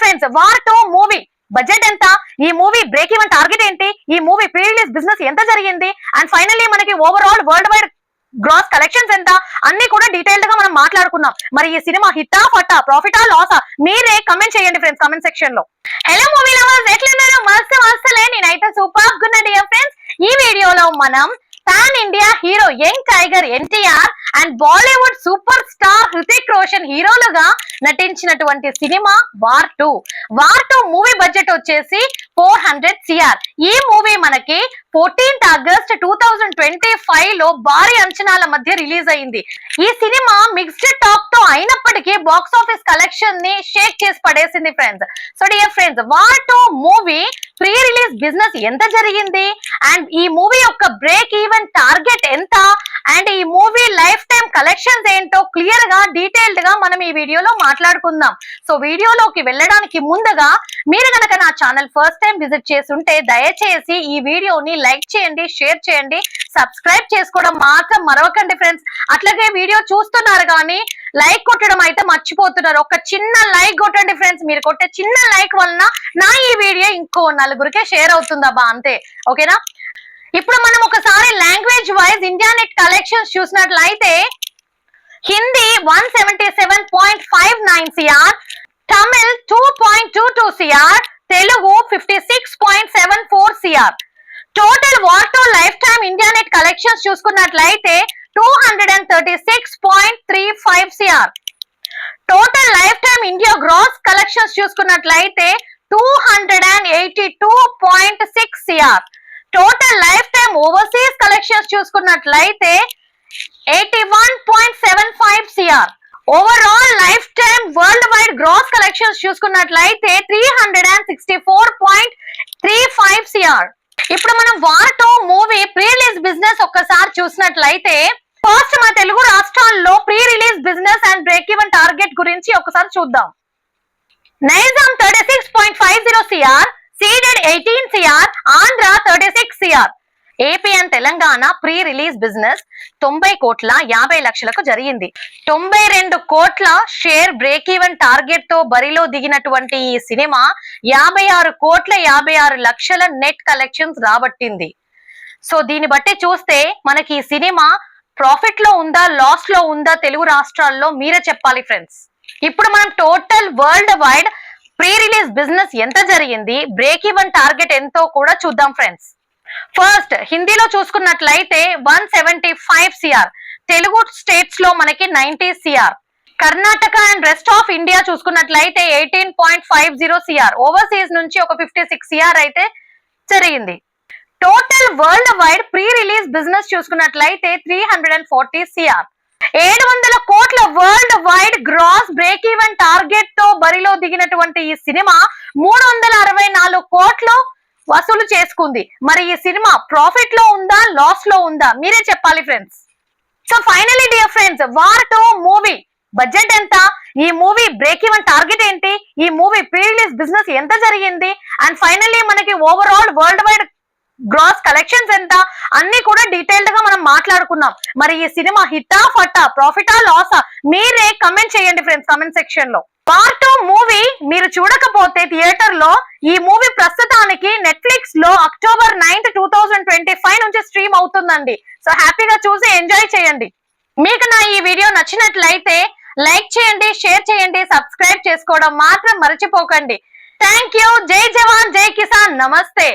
Friends, war 2 movie budget ఎంత, ఈ movie break even target ఏంటి, ఈ మూవీ ప్రీ రిలీజ్ బిజినెస్ ఎంత జరిగింది, అండ్ ఫైనల్లీ మనకి overall world wide gross collections ఎంత, అన్ని కూడా డీటెయిల్డ్ గా మనం మాట్లాడుకుందాం. మరి ఈ సినిమా హిట్టా ఫట్టా, ప్రాఫిటా లాసా, మీరే కమెంట్ చేయండి ఫ్రెండ్స్ కామెంట్ సెక్షన్ లో. హలో మూవీ లవర్స్, ఎట్లున్నారు? మస్తులే, నేనైతే సూపర్ గున్నా డియర్ ఫ్రెండ్స్. ఈ వీడియోలో మనం pan India hero young tiger NTR and Bollywood super star Hrithik Roshan హీరోలుగా నటించినటువంటి సినిమా వార్ 2 మూవీ బడ్జెట్ వచ్చేసి 400 CR. ఈ మూవీ మనకి 14th August 2025 లో భారీ అంచనాల మధ్య రిలీజ్ అయింది. ఈ సినిమా మిక్స్డ్ టాక్ తో అయినప్పటికీ బాక్స్ ఆఫీస్ కలెక్షన్ ని షేక్ చేసి పడేసింది friends. So dear friends, war 2 movie pre release business ఎంత జరిగింది, అండ్ ఈ మూవీ యొక్క బ్రేక్ ఈవెన్ టార్గెట్ ఎంత, అండ్ ఈ మూవీ లైఫ్ టైం కలెక్షన్స్ ఏంటో క్లియర్ గా డీటెయిల్డ్ గా మనం ఈ వీడియోలో మాట్లాడుకుందాం. సో వీడియోలోకి వెళ్ళడానికి ముందుగా మీరు గనక నా ఛానల్ ఫస్ట్ టైం విజిట్ చేస్తుంటే దయచేసి ఈ వీడియోని లైక్ చేయండి, షేర్ చేయండి, సబ్స్క్రైబ్ చేసుకోవడం మాత్రం మరవకండి ఫ్రెండ్స్. అట్లాగే వీడియో చూస్తున్నారు కానీ లైక్ కొట్టడం అయితే మర్చిపోతున్నారు. ఒక చిన్న లైక్ కొట్టండి ఫ్రెండ్స్. మీరు కొట్టే చిన్న లైక్ వలన నా ఈ వీడియో ఇంకో నలుగురికే షేర్ అవుతుందబ్బా, అంతే. ఓకేనా? ఇప్పుడు మనం ఒకసారి language wise India net collections చూసినట్లయితే Hindi 177.59 CR, Tamil 2.22 CR, Telugu 56.74 CR. Total war 2 life time India net collections చూసుకున్నట్లయితే 236.35 CR. Total life time India gross collections చూసుకున్నట్లయితే 282.6 CR. Total life time overseas collections చూసుకున్నట్లయితే 81.75 CR. Overall life time world wide gross collections చూసుకున్నట్లయితే 364.35 CR. ఇప్పుడు మనం war 2 movie pre release business ఒక్కసారి చూసినట్లయితే first మన తెలుగు రాష్ట్రాల్లో pre release business and break even target గురించి ఒకసారి చూద్దాం. Nizam 36.50 CR, Ceded 18 CR, Andhra 36 CR. AP and Telangana pre release business 90,50,00,000కు జరిగింది. 92 కోట్ల షేర్ బ్రేక్ ఈవెన్ టార్గెట్ తో బరిలో దిగినటువంటి ఈ సినిమా 56,56,00,000 నెట్ కలెక్షన్స్ రాబట్టింది. సో దీన్ని బట్టి చూస్తే మనకి ఈ సినిమా ప్రాఫిట్ లో ఉందా, లాస్ లో ఉందా, తెలుగు రాష్ట్రాల్లో మీరే చెప్పాలి ఫ్రెండ్స్. ఇప్పుడు మనం total worldwide pre release business ఎంత జరిగింది, బ్రేక్ ఈవెన్ టార్గెట్ ఎంతో కూడా చూద్దాం ఫ్రెండ్స్. ఫస్ట్ హిందీలో చూసుకున్నట్లయితే 175 CR, తెలుగు స్టేట్స్ లో మనకి 90 CR, Karnataka and rest of India చూసుకున్నట్లయితే 18.50 CR, ఓవర్సీస్ నుంచి ఒక 56 CR అయితే జరిగింది. Total worldwide pre release business చూసుకున్నట్లయితే 340 CR. 700 కోట్ల world wide gross break even target తో బరిలో దిగినటువంటి ఈ సినిమా 364 కోట్లు వసూలు చేసుకుంది. మరి ఈ సినిమా ప్రాఫిట్ లో ఉందా, లాస్ లో ఉందా, మీరే చెప్పాలి friends. So finally dear friends, war 2 movie budget ఎంత, ఈ మూవీ బ్రేక్ ఈవెన్ టార్గెట్ ఏంటి, ఈ మూవీ ప్రీ రిలీజ్ బిజినెస్ ఎంత జరిగింది, అండ్ ఫైనల్లీ మనకి overall world wide gross collections ఎంత, అన్ని కూడా డీటెయిల్డ్ గా మనం మాట్లాడుకున్నాం. మరి ఈ సినిమా హిట్టా ఫట్టా, ప్రాఫిటా లాసా, మీరే కమెంట్ చేయండి ఫ్రెండ్స్ కామెంట్ సెక్షన్ లో. వార్ 2 మూవీ మీరు చూడకపోతే థియేటర్ లో ఈ మూవీ ప్రస్తుతానికి నెట్ఫ్లిక్స్ లో October 9th 2025 నుంచి స్ట్రీమ్ అవుతుందండి. సో హ్యాపీగా చూసి ఎంజాయ్ చేయండి. మీకు నా ఈ వీడియో నచ్చినట్లయితే లైక్ చేయండి, షేర్ చేయండి, సబ్స్క్రైబ్ చేసుకోవడం మాత్రం మర్చిపోకండి. Thank you. జై జవాన్, జై కిసాన్, నమస్తే.